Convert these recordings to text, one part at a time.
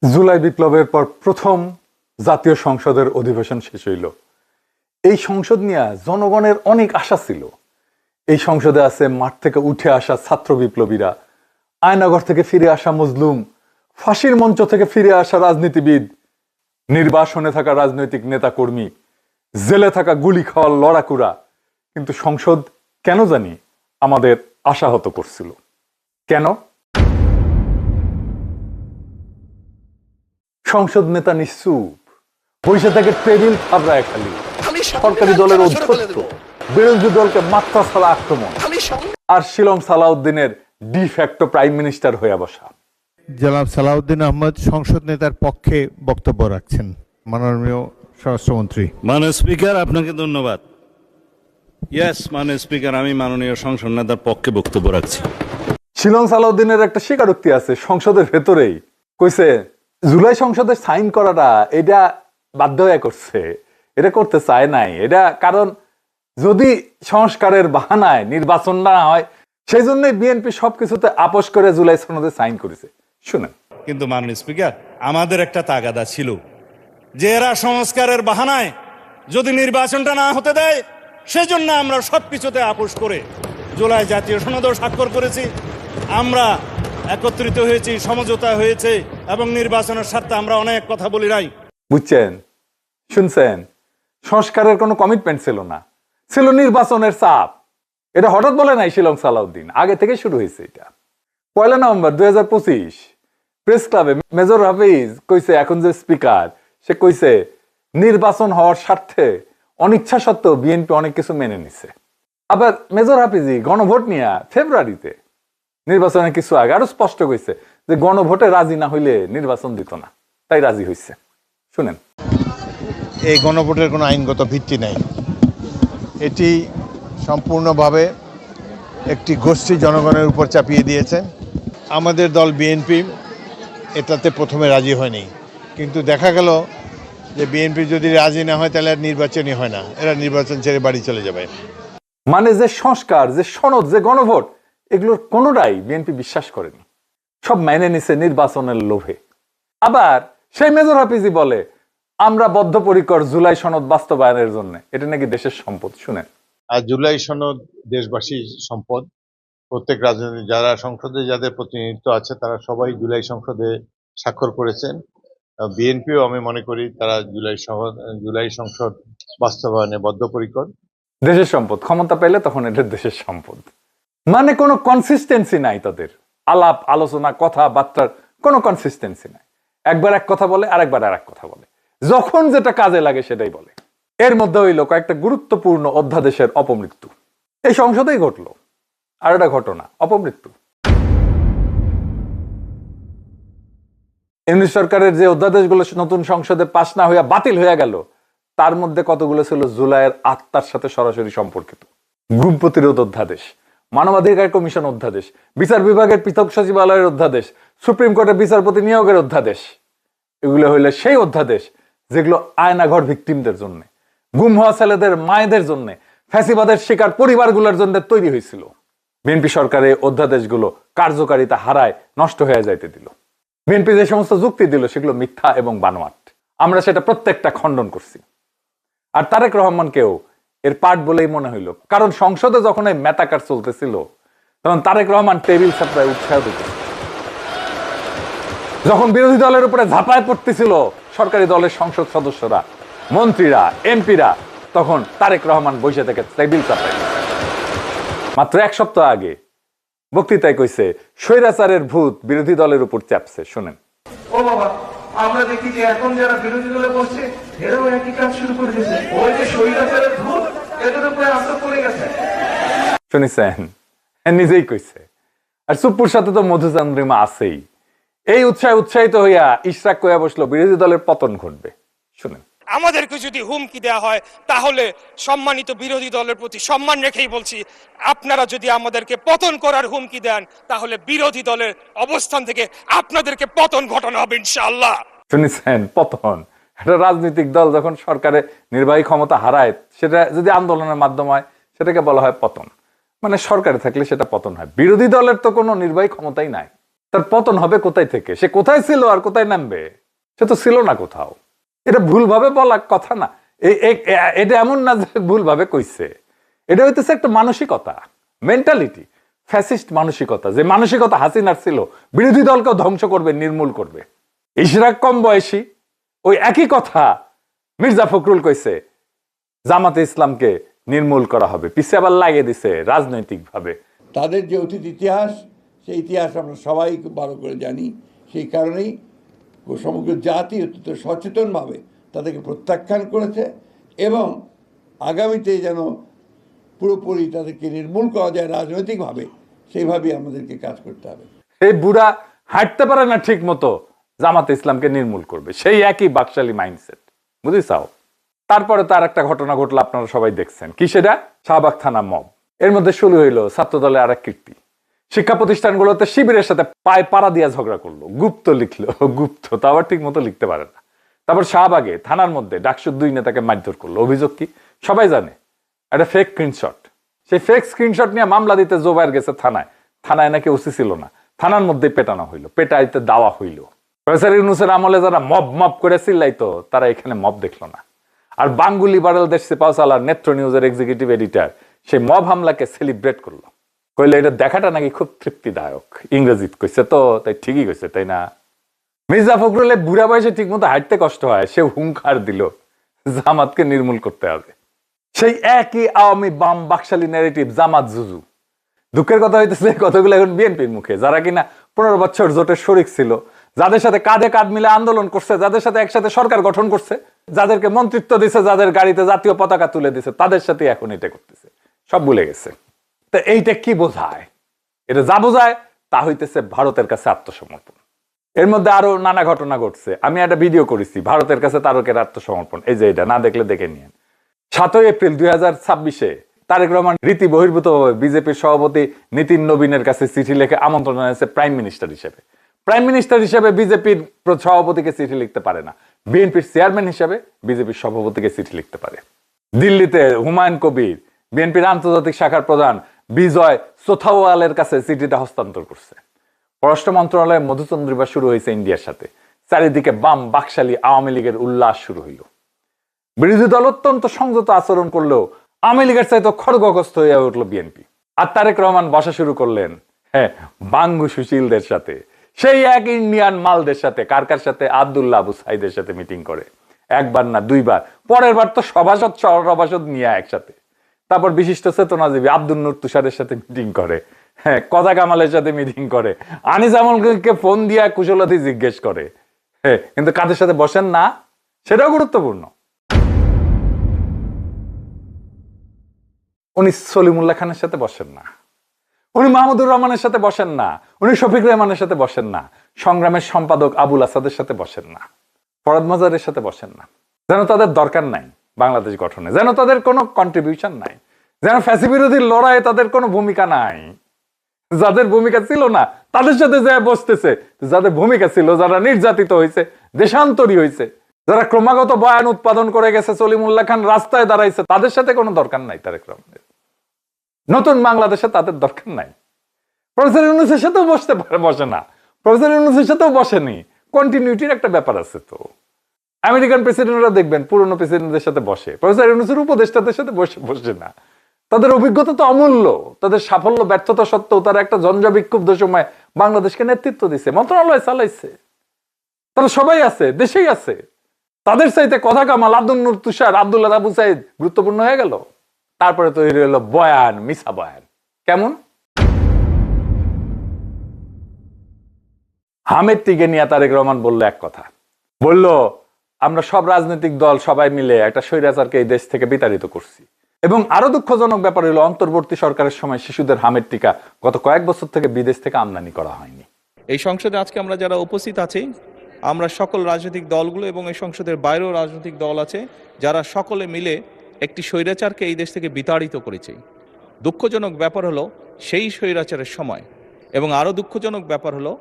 জুলাই বিপ্লবের পর প্রথম জাতীয় সংসদের অধিবেশন শেষ হইল। এই সংসদ নিয়ে জনগণের অনেক আশা ছিল। এই সংসদে আছে মাঠ থেকে উঠে আসা ছাত্র বিপ্লবীরা, আয়নাঘর থেকে ফিরে আসা মজলুম, ফাঁসির মঞ্চ থেকে ফিরে আসা রাজনীতিবিদ, নির্বাসনে থাকা রাজনৈতিক নেতাকর্মী, জেলে থাকা গুলি খাওয়ার লড়াকুড়া। কিন্তু সংসদ কেন জানি আমাদের আশাহত করছিল। কেন? সংসদ নেতা নিশ্চুপ, বসে থেকে টেবিল থাবড়ায় খালি। সরকারি দলের অধ্যক্ষ, বিরোধী দলকে মাত্রা ছাড়া আক্রমণ, আর শিলং সালাউদ্দিনের ডিফ্যাক্টো প্রাইম মিনিস্টার হয়ে বসা। জনাব সালাউদ্দিন আহমদ সংসদ নেতার পক্ষে বক্তব্য রাখছেন। মাননীয় স্বরাষ্ট্রমন্ত্রী। মাননীয় স্পিকার, আপনাকে ধন্যবাদ। ইয়েস মাননীয় স্পিকার, আমি মাননীয় সংসদ নেতার পক্ষে বক্তব্য রাখছি। শিলং সালাউদ্দিনের একটা স্বীকারোক্তি আছে সংসদের ভেতরেই, কইছে জুলাই সংসদে সাইন করাটা এটা বাধ্য হয়ে করছে, এটা করতে চায় নাই। এটা কারণ যদি সংস্কারের বাহানায় নির্বাচন না হয়, সেই জন্যই বিএনপি সবকিছুতে আপোষ করে জুলাই সনদে সাইন করেছে। শুনেন। কিন্তু মাননীয় স্পিকার, আমাদের একটা তাগাদা ছিল যে এরা সংস্কারের বাহানায় যদি নির্বাচনটা না হতে দেয়, সেজন্য আমরা সবকিছুতে আপোষ করে জুলাই জাতীয় সনদও স্বাক্ষর করেছি। আমরা একত্রিত হয়েছি, সমঝোতা হয়েছে, এবং নির্বাচনের স্বার্থে আমরা অনেক কথা বলি নাই। বুঝছেন? শুনছেন? সংস্কারের কোনো কমিটমেন্ট ছিল না, ছিল নির্বাচনের চাপ। এটা হঠাৎ বলে নাই শিলং সালাউদ্দিন, আগে থেকে শুরু হয়েছে। এটা 1 নভেম্বর 2025 প্রেস ক্লাবে মেজর হাফিজ কইছে, এখন যে স্পিকার সে কইছে নির্বাচন হওয়ার স্বার্থে অনিচ্ছা সত্ত্বেও বিএনপি অনেক কিছু মেনে নিছে। আবার মেজর হাফিজই গণভোট নিয়ে ফেব্রুয়ারিতে নির্বাচনের কিছু আগে আরো স্পষ্ট কইছে যে গণভোটে রাজি না হইলে নির্বাচন দিত না, তাই রাজি হইছে। শুনেন। এই গণভোটের কোনো আইনগত ভিত্তি নেই। এটি সম্পূর্ণভাবে একটি গোষ্ঠী জনগণের উপর চাপিয়ে দিয়েছে। আমাদের দল বিএনপি এটাতে প্রথমে রাজি হয়নি, কিন্তু দেখা গেল যে বিএনপি যদি রাজি না হয় তাহলে আর নির্বাচনই হয় না, এরা নির্বাচন ছেড়ে বাড়ি চলে যাবে। মানে যে সংস্কার, যে সনদ, যে গণভোট, এগুলোর কোনোটাই বিএনপি বিশ্বাস করেনি, সব মেনে নিছে নির্বাচনের লোভে। আবার সেই মেজর হাফিজি বলে আমরা বদ্ধপরিকর জুলাই সনদ বাস্তবায়নের জন্য, এটা নাকি দেশের সম্পদ। শুনেন। আর জুলাই সনদ দেশবাসীর সম্পদ। প্রত্যেক রাজনৈতিক যারা সংসদে যাদের প্রতিনিধিত্ব আছে তারা সবাই জুলাই সংসদে স্বাক্ষর করেছেন। বিএনপিও আমি মনে করি তারা জুলাই সংসদ বাস্তবায়নে বদ্ধপরিকর। দেশের সম্পদ, ক্ষমতা পেলে তখন এটা দেশের সম্পদ। মানে কোনো কনসিস্টেন্সি নাই তাদের, আলাপ আলোচনা কথাবার্তার কোনো কনসিস্টেন্সি নাই। একবার এক কথা বলে, আরেকবার আর এক কথা বলে, যখন যেটা কাজে লাগে সেটাই বলে। এর মধ্যে হইল কয়েকটা গুরুত্বপূর্ণ অধ্যাদেশের অপমৃত্যু, এই সংসদেই ঘটলো। আর একটা ঘটনা, অপমৃত্যু। ইউনিট সরকারের যে অধ্যাদেশগুলো নতুন সংসদে পাশ না হইয়া বাতিল হইয়া গেল, তার মধ্যে কতগুলো ছিল জুলাইয়ের আত্মার সাথে সরাসরি সম্পর্কিত। গুম প্রতিরোধ অধ্যাদেশ, মানবাধিকার কমিশন অধ্যাদেশ, বিচার বিভাগের পৃথক সচিবালয়ের অধ্যাদেশ, সুপ্রিম কোর্টের বিচারপতি নিয়োগের অধ্যাদেশ। এগুলো হইলে সেই অধ্যাদেশ যেগুলো আয়নাঘর ভিকটিমদের জন্য, গুম হওয়া ছেলেদের মায়েদের জন্য, ফ্যাসিবাদের শিকার পরিবারগুলোর জন্য তৈরি হয়েছিল। বিএনপি সরকারের অধ্যাদেশগুলো কার্যকারিতা হারায় নষ্ট হয়ে যাইতে দিল। বিএনপি যে সমস্ত যুক্তি দিল সেগুলো মিথ্যা এবং বানোয়াট। আমরা সেটা প্রত্যেকটা খণ্ডন করছি। আর তারেক রহমানকেও এর পার্ট বলেই মনে হইল, কারণ সংসদে যখন এই মেটাকার চলতেছিল তখন তারেক রহমান টেবিল চাপড়ায় উৎসাহ দিত। যখন বিরোধী দলের উপরে ঝাঁপায় পড়তেছিল সরকারি দলের সংসদ সদস্যরা, মন্ত্রীরা, এমপিরা, তখন তারেক রহমান বসে থেকে টেবিল চাপায়। মাত্র 1 সপ্তাহ আগে বক্তৃতায় কইছে স্বৈরাচারের ভূত বিরোধী দলের উপর চাপছে। শুনেন। ও বাবা, আমরা দেখি যে এখন যারা বিরোধী দলে বসছে এরাও একই কাজ শুরু করে দিয়েছে। ওই যে স্বৈরাচারের ভূত এদের উপরে আশ্রয় পড়ে গেছে। শুনেছেন? নিজেই কইছে। আর চুপ্পুর সাথে তো মধুচন্দ্রিমা আছেই। এই উৎসাহিত হইয়া ইশরাক কইয়া বসলো বিরোধী দলের পতন ঘটবে। শুনেন। আমাদেরকে যদি হুমকি দেওয়া হয় তাহলে সম্মানিত বিরোধী দলের প্রতি সম্মান রেখেই বলছি, আপনারা যদি আমাদেরকে পতন করার হুমকি দেন তাহলে বিরোধী দলের অবস্থান থেকে আপনাদেরকে পতন ঘটানো হবে ইনশাআল্লাহ। শুনেছেন? পতন। একটা রাজনৈতিক দল যখন সরকারে নির্বাহী ক্ষমতা হারায়, সেটা যদি আন্দোলনের মাধ্যমে হয় সেটাকে বলা হয় পতন। মানে সরকারে থাকলে সেটা পতন হয়। বিরোধী দলের তো কোনো নির্বাহী ক্ষমতাই নাই, তার পতন হবে কোথায় থেকে? সে কোথায় ছিল আর কোথায় নামবে? সে তো ছিল না কোথাও। এটা ভুলভাবে বলা কথা না, এটা এমন না যে ভুলভাবে কইছে। এটা হইতেছে একটা মানসিকতা, মেন্টালিটি, ফ্যাসিস্ট মানসিকতা। যে মানসিকতা হাসিনার ছিল, বিরোধী দলকেও ধ্বংস করবে, নির্মূল করবে। ইশরাক কম বয়সী, ওই একই কথা মির্জা ফখরুল কইছে, জামাতে ইসলামকে নির্মূল করা হবে, পিছিয়ে আবার লাগিয়ে দিছে রাজনৈতিক ভাবে। তাদের যে অতীত ইতিহাস, সেই ইতিহাস আমরা সবাই খুব ভালো করে জানি। সেই কারণেই সমগ্র জাতি অত্যন্ত সচেতনভাবে তাদেরকে প্রত্যাখ্যান করেছে এবং আগামীতে যেন পুরোপুরি তাদেরকে নির্মূল করা যায় রাজনৈতিকভাবে, সেইভাবেই আমাদেরকে কাজ করতে হবে। এই বুড়া হাঁটতে পারে না ঠিক মতো, জামাতে ইসলামকে নির্মূল করবে, সেই একই বাকশালী মাইন্ডসেট, বুঝিসাও। তারপরে তার একটা ঘটনা ঘটলো, আপনারা সবাই দেখছেন, কি সেটা? শাহবাগ থানা মব। এর মধ্যে শুরু হইলো ছাত্র দলের আরেক কীর্তি। শিক্ষা প্রতিষ্ঠানগুলোতে শিবিরের সাথে পায়ে পাড়া দিয়া ঝগড়া করলো, গুপ্ত লিখলো, গুপ্ত তো আবার ঠিক মতো লিখতে পারে না। তারপর শাহবাগে থানার মধ্যে ডাকসুর 2 নেতাকে মারধর করলো। অভিযোগ কি? সবাই জানে, একটা ফেক স্ক্রিনশট। সেই ফেক স্ক্রিনশট নিয়ে মামলা দিতে জোবাইর গেছে থানায়। থানায় নাকি ওসি ছিল না, থানার মধ্যে পেটানো হইলো, পেটাইতে দাওয়া হইলো। প্রফেসর ইউনূসের আমলে যারা মব মব করে চিল্লাইতো, তারা এখানে মব দেখলো না। আর বাঙ্গুলি লিবারেল দেশ সিপাহসালার নেত্র নিউজের এক্সিকিউটিভ এডিটর সেই মব হামলাকে সেলিব্রেট করলো, কইলে এটা দেখাটা নাকি খুব তৃপ্তিদায়ক। ইংরেজিত কইছে তো, তাই ঠিকই কইছে, তাই না? মির্জা ফখরুলের বুড়া বয়সে ঠিক মতো হাঁটতে কষ্ট হয়, সে হুঙ্কার দিল জামাতকে নির্মূল করতে হবে। সেই একই আওয়ামী বাম বাকশালী ন্যারেটিভ, জামাত জুজু। দুঃখের কথা হইতেছে কতগুলো এখন বিএনপির মুখে, যারা কিনা 15 বছর জোটের শরিক ছিল, যাদের সাথে কাঁধে কাঁধ মিলে আন্দোলন করছে, যাদের সাথে একসাথে সরকার গঠন করছে, যাদেরকে মন্ত্রিত্ব দিছে, যাদের গাড়িতে জাতীয় পতাকা তুলে দিছে, তাদের সাথে এখন এটা করতেছে, সব ভুলে গেছে। তো এইটা কি বোঝায়? এটা যা বোঝায় তা হইতেছে ভারতের কাছে আত্মসমর্পণ। এর মধ্যে আরো নানা ঘটনা ঘটছে, আমি একটা ভিডিও করেছি, ভারতের কাছে তারকের আত্মসমর্পণ। এই যে এটা না দেখলে দেখে নিন। 7 এপ্রিল 2026 তারেক রহমান রীতি বহির্ভূতভাবে বিজেপির সভাপতি নীতিন নবীনের কাছে চিঠি লিখে আমন্ত্রণ জানিয়েছে প্রাইম মিনিস্টার হিসেবে। প্রাইম মিনিস্টার হিসেবে বিজেপির সভাপতিকে চিঠি লিখতে পারে না, বিএনপির চেয়ারম্যান হিসেবে বিজেপির সভাপতিকে চিঠি লিখতে পারে। দিল্লিতে হুমায়ুন কবির বিএনপির আন্তর্জাতিক শাখার প্রধান বিজয় সোথাওয়ালের কাছে চিঠিটা হস্তান্তর করছে। পররাষ্ট্র মন্ত্রণালয়ে মধুচন্দ্রিমা শুরু হয়েছে ইন্ডিয়ার সাথে। চারিদিকে বাম বাকশালী আওয়ামী লীগের উল্লাস শুরু হইল। বিরোধী দল অত্যন্ত সংযত আচরণ করলেও আওয়ামী লীগের চাইতে খড়গগ্রস্ত হয়ে উঠল বিএনপি। আর তারেক রহমান বসা শুরু করলেন বাঙ্গু সুশীলদের সাথে, সেই এক ইন্ডিয়ান মালদের সাথে। কার কার সাথে? আব্দুল্লাহ আবু সাইদের সাথে মিটিং করে, একবার না 2 বার, পরের বার তো সভাসদ সভাসদ নিয়ে একসাথে। তারপর বিশিষ্ট চেতনাজীবী আব্দুল নূর তুষারের সাথে মিটিং করে, কজা কামালের সাথে মিটিং করে, আনিস আমলকে ফোন দিয়া কুশলতি জিজ্ঞেস করে। কিন্তু কাদের সাথে বসেন না সেটাও গুরুত্বপূর্ণ। উনি সলিমুল্লাহ খানের সাথে বসেন না, উনি মাহমুদুর রহমানের সাথে বসেন না, উনি শফিক রহমানের সাথে বসেন না, সংগ্রামের সম্পাদক আবুল আসাদের সাথে বসেন না, ফরহাদ মাজারের সাথে বসেন না। যেন তাদের দরকার নাই বাংলাদেশ গঠনে, যেন তাদের কোনো কন্ট্রিবিউশন নাই, যেন ফ্যাসি বিরোধী লড়াইয়ে তাদের কোনো ভূমিকা নাই। যাদের ভূমিকা ছিল না তাদের সাথে যায় বসতেছে, যাদের ভূমিকা ছিল, যারা নির্যাতিত হয়েছে, দেশান্তরী হয়েছে, যারা ক্রমাগত বয়ান উৎপাদন করে গেছে, সলিমুল্লাহ খান রাস্তায় দাঁড়াইছে, তাদের সাথে কোনো দরকার নাই তারেক রহমানের। নতুন বাংলাদেশে তাদের দরকার নাই। প্রফেসর ইউনূসের সাথেও বসে না, প্রফেসর ইউনূসের সাথেও বসেনি। কন্টিনিউটির একটা ব্যাপার আছে। তো আমেরিকান প্রেসিডেন্টরা দেখবেন পুরনো প্রেসিডেন্টদের সাথে বসে, প্রফেসর ইউনূসের উপদেষ্টাদের সাথে বসে না। তাদের অভিজ্ঞতা তো অমূল্য, তাদের সাফল্য ব্যর্থতা সত্ত্বেও তারা একটা ঝঞ্ঝা বিক্ষুব্ধ সময় বাংলাদেশকে নেতৃত্ব দিছে, মন্ত্রণালয় চালাইছে, তারা সবাই আছে, দেশেই আছে। তাদের চাইতে কথা কামাল, আব্দুল নূর তুষার, আব্দুল্লাহ আবু সাইদ গুরুত্বপূর্ণ হয়ে গেল। তারপরে তৈরি হলো বয়ান, মিছা বয়ান। কেমন? হামেদটিকে নিয়ে তারেক রহমান বললো এক কথা, বলল আমরা সব রাজনৈতিক দল সবাই মিলে একটা স্বৈরাচারকে এই দেশ থেকে বিতাড়িত করছি। এবং আরো দুঃখজনক ব্যাপার হলো অন্তর্বর্তী সরকারের সময় শিশুদের হামের টিকা গত কয়েক বছর থেকে বিদেশ থেকে আমদানি করা হয়নি। এই সংসদে আজকে আমরা যারা উপস্থিত আছি, আমরা সকল রাজনৈতিক দলগুলো এবং এই সংসদের বাইরেও রাজনৈতিক দল আছে, যারা সকলে মিলে একটি স্বৈরাচারকে এই দেশ থেকে বিতাড়িত করেছে। দুঃখজনক ব্যাপার হলো সেই স্বৈরাচারের সময়, এবং আরও দুঃখজনক ব্যাপার হলো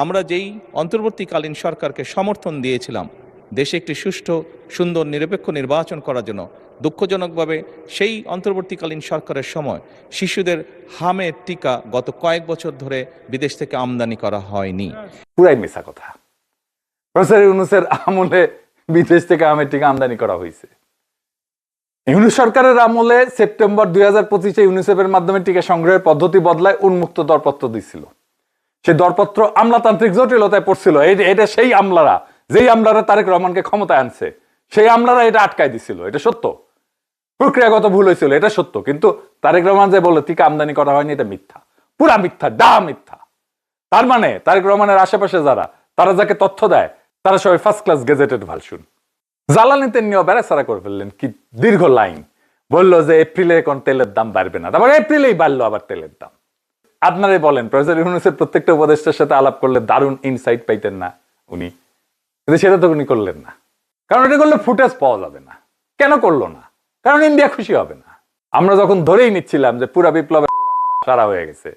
আমরা যেই অন্তর্বর্তীকালীন সরকারকে সমর্থন দিয়েছিলাম, দেশে একটি সুষ্ঠু সুন্দর নিরপেক্ষ নির্বাচন করার জন্য দুঃখজনকভাবে সেই অন্তর্বর্তীকালীন সরকারের সময় শিশুদের হামের টিকা গত কয়েক বছর ধরে বিদেশ থেকে আমদানি করা হয়নি। পুরাই মিথ্যা কথা। প্রফেসর ইউনূসের আমলে বিদেশ থেকে আমের টিকা আমদানি করা হয়েছে। ইউনূস সরকারের আমলে সেপ্টেম্বর 2025-এ ইউনিসেফের মাধ্যমে টিকা সংগ্রহের পদ্ধতি বদলায় উন্মুক্ত দরপত্র দিছিল। সেই দরপত্র আমলাতান্ত্রিক জটিলতায় পড়ছিল। এটা সেই আমলারা, যেই আমলারা তারেক রহমানকে ক্ষমতায় আনছে, সেই আমলারা এটা আটকায় দিছিল। এটা সত্য। প্রক্রিয়াগত ভুল হয়েছিল, এটা সত্য। কিন্তু তারেক রহমান যে বলে টিকা আমদানি করা হয়নি, এটা মিথ্যা, পুরা মিথ্যা, মিথ্যা। তার মানে তারেক রহমানের আশেপাশে যারা, তারা যাকে তথ্য দেয়, তারা সবাই ফার্স্ট ক্লাস গেজেটেড ভার্সন। জ্বালানিতে নিয়েও বেড়াছাড়া করে ফেললেন। কি দীর্ঘ লাইন বললো যে এপ্রিলে কোন তেলের দাম বাড়বে না, তারপর এপ্রিলেই বাড়লো আবার তেলের দাম। আপনারাই বলেন, প্রফেসর ইউনূসের প্রত্যেকটা উপদেষ্টার সাথে আলাপ করলে দারুণ ইনসাইট পাইতেন না উনি? কিন্তু সেটা তো উনি করলেন না। কারণ এটা করলে ফুটেজ পাওয়া যাবে না। কেন করলো না? কারণ ইন্ডিয়া খুশি হবে না। আমরা যখন ধরেই নিচ্ছিলাম যে পুরা বিপ্লবের সারা হয়ে গেছে,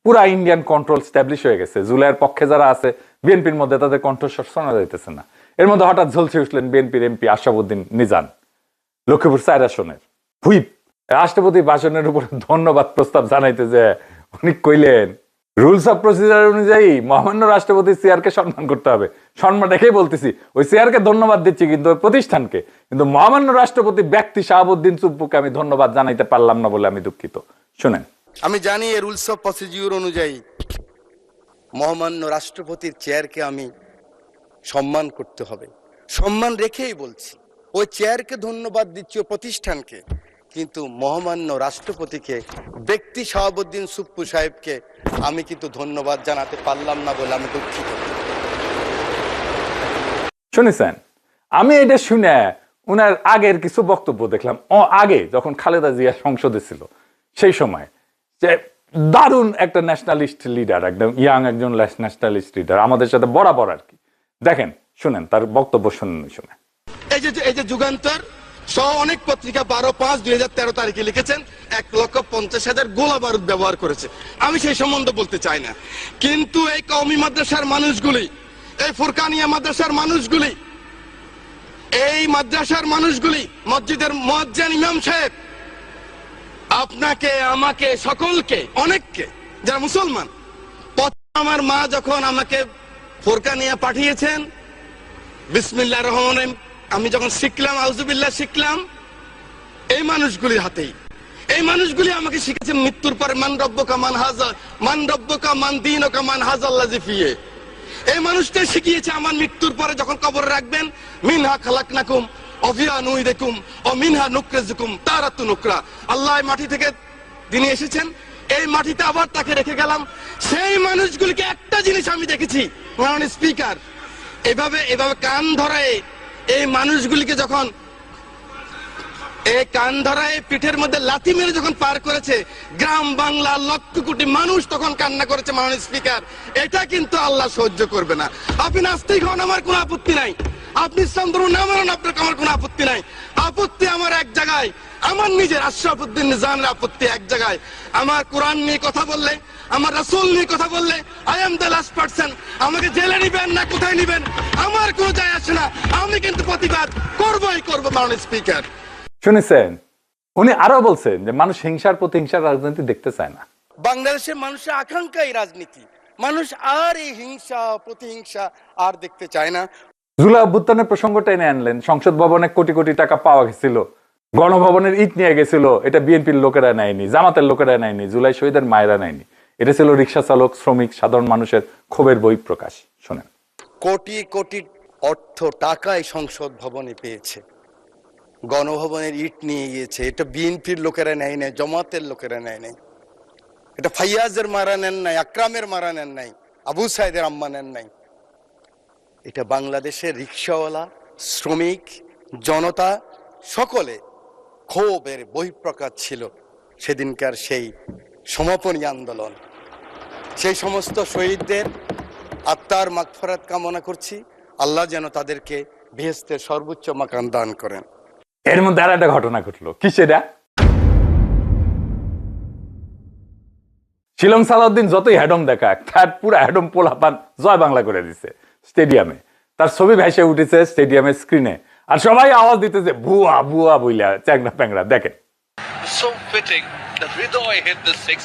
পুরা ইন্ডিয়ান কন্ট্রোল স্ট্যাবলিশ হয়ে গেছে, জুলাইয়ের পক্ষে যারা আছে বিএনপির মধ্যে তাদের কণ্ঠস্বর শোনা যাইতেছে না। এর মধ্যে হঠাৎ ঝলসে উঠলেন বিএনপির এমপি আশরাফুদ্দিন মিজান, লক্ষ্মীপুর 4 আসনের হুইপ। রাষ্ট্রপতি ভাষণের উপর ধন্যবাদ প্রস্তাব জানাইতে যে উনি কইলেন, রুলস অফ প্রসিজার অনুযায়ী মহামান্য রাষ্ট্রপতি চেয়ারকে সম্মান করতে হবে। সম্মান রেখেই বলতেছি, ওই চেয়ারকে ধন্যবাদ দিচ্ছি, কিন্তু ওই প্রতিষ্ঠানকে, কিন্তু মহামান্য রাষ্ট্রপতি ব্যক্তি শাহাবুদ্দিন চুপ্পুকে আমি ধন্যবাদ জানাইতে পারলাম না বলে আমি দুঃখিত। শুনেন, আমি জানি এই রুলস অফ প্রসিডিউর অনুযায়ী মহামান্য রাষ্ট্রপতির চেয়ারকে আমি সম্মান করতে হবে, সম্মান রেখেই বলছি। ওই চেয়ারকে ধন্যবাদ দিচ্ছি, ও প্রতিষ্ঠানকে, কিন্তু মহামান্য রাষ্ট্রপতিকে ব্যক্তি শাহাবুদ্দিন সুপ্পু সাহেবকে আমি কিন্তু ধন্যবাদ জানাতে পারলাম না বলে আমি দুঃখিত। শুনেছেন? আমি এটা শুনে উনার আগের কিছু বক্তব্য দেখলাম, আগে যখন খালেদা জিয়া সংসদে ছিল সেই সময়, যে দারুণ একটা ন্যাশনালিস্ট লিডার, একদম ইয়াং একজন ন্যাশনালিস্ট লিডার, আমাদের সাথে বরাবর আর কি। দেখেন, শুনেন তার বক্তব্য, শুনুন। শুনে এই যে যুগান্তর সহ অনেক পত্রিকা 12/5/2013 তারিখে লিখেছেন 1,50,000 গোলা বারুদ ব্যবহার করেছে। আমি সেই সম্বন্ধে বলতে চাই না, কিন্তু এই কওমি মাদ্রাসার মানুষগুলি, এই ফুরকানিয়া মাদ্রাসার মানুষগুলি, এই মাদ্রাসার মানুষগুলি, মসজিদের মুয়াজ্জিন ইমাম সাহেব, আপনাকে, আমাকে, সকলকে, অনেককে, যারা মুসলমান, আমার মা যখন আমাকে ফুরকানিয়া পাঠিয়েছেন, বিসমিল্লাহির রহমানির রহিম আমি যখন শিখলাম, আউযুবিল্লাহ শিখলাম, এই মানুষগুলির হাতেই। এই মানুষগুলি আমাকে শিখেছে মৃত্যুর পরে মান রব্বুকা মান হাযা, মান রব্বুকা মান দীনুকা মান হাযাল্লাযী ফিহি। এই মানুষটা শিখিয়েছে আমার মৃত্যুর পরে যখন কবরে রাখবেন, মিনহা খালাকনাকুম ওয়া ফিহা নুইদুকুম ওয়া মিনহা নুখরিজুকুম তারাতুন উখরা। আল্লাহ মাটি থেকে তিনি এসেছেন, এই মাটিতে আবার তাকে রেখে গেলাম। সেই মানুষগুলিকে একটা জিনিস আমি দেখেছি, মাননীয় স্পিকার, এভাবে কান ধরায় এই মানুষগুলিকে যখন এই কান ধরায় পিঠের মধ্যে লাথি মেরে যখন পার করেছে, গ্রাম বাংলা লক্ষ কোটি মানুষ তখন কান্না করেছে। মাননীয় স্পিকার, এটা কিন্তু আল্লাহ সহ্য করবে না। আপনি নাস্তিক হন, আমার কোনো আপত্তি নাই। আপনি ইসলাম ধর্ম না মানেন, আপনার আমার কোনো আপত্তি নাই। আপত্তি আমার এক জায়গায়, আমার নিজের আশরাফুদ্দিন নিজামের আপত্তি এক জায়গায়। আমার কোরআন নিয়ে কথা বললে, আমার রাসূল নিয়ে কথা বললে, I am the last person. আমাকে জেলে নিবেন না কোথায় নিবেন আমার কোনো যায় আসে না, আমি কিন্তু প্রতিবাদ করবই করবো। মাননীয় স্পিকার, শুনেছেন? উনি আরো বলছেন যে মানুষ হিংসার প্রতিহিংসার রাজনীতি দেখতে চায় না। বাংলাদেশের মানুষের আকাঙ্ক্ষা এই রাজনীতি, মানুষ আর এই হিংসা প্রতিহিংসা আর দেখতে চায় না। জুলাই অভ্যুত্থানের প্রসঙ্গটা এনে আনলেন। সংসদ ভবনে কোটি কোটি টাকা পাওয়া গেছিল, গণভবনের ইট নিয়ে গেছিল, এটা বিএনপির লোকেরা নেয়নি, জামাতের লোকেরা নেয়নি, জুলাই শহীদের মায়েরা নেয়নি। এটা ছিল রিক্সা চালক, শ্রমিক, সাধারণ মানুষের ক্ষোভের বহিঃপ্রকাশ। শোনেন, কোটি কোটি অর্থ টাকায় সংসদ ভবনে পেয়েছে, গণভবনের ইট নিয়ে গিয়েছে। এটা বিএনপির লোকেরা নেয় নাই, জামাতের লোকেরা নেয় নাই, এটা ফাইয়াজের মারা নেন নাই, আকরামের মারা নেন নাই, আবু সাইদের আম্মা নেন নাই। এটা বাংলাদেশের রিক্সাওয়ালা, শ্রমিক, জনতা সকলে ক্ষোভের বহিঃপ্রকাশ ছিল সেদিনকার সেই সমাপনী আন্দোলন। সেই সমস্ত শহীদদের আত্মার মাগফিরাত কামনা করছি, আল্লাহ যেন তাদেরকে বেহেশতের সর্বোচ্চ মাকাম দান করেন। এর মধ্যে আর একটা ঘটনা ঘটলো। কি সেটা? শিলং সালাউদ্দিন যতই হ্যাডম দেখা, পুরা হ্যাডম পোলাপান জয় বাংলা করে দিছে স্টেডিয়ামে। তার ছবি ভেসে উঠেছে স্টেডিয়ামের স্ক্রিনে, আর সবাই আওয়াজ দিতেছে ভুয়া ভুয়া বইলা চ্যাংরা প্যাংরা। দেখেন। So fitting, the Hridoy hit the six.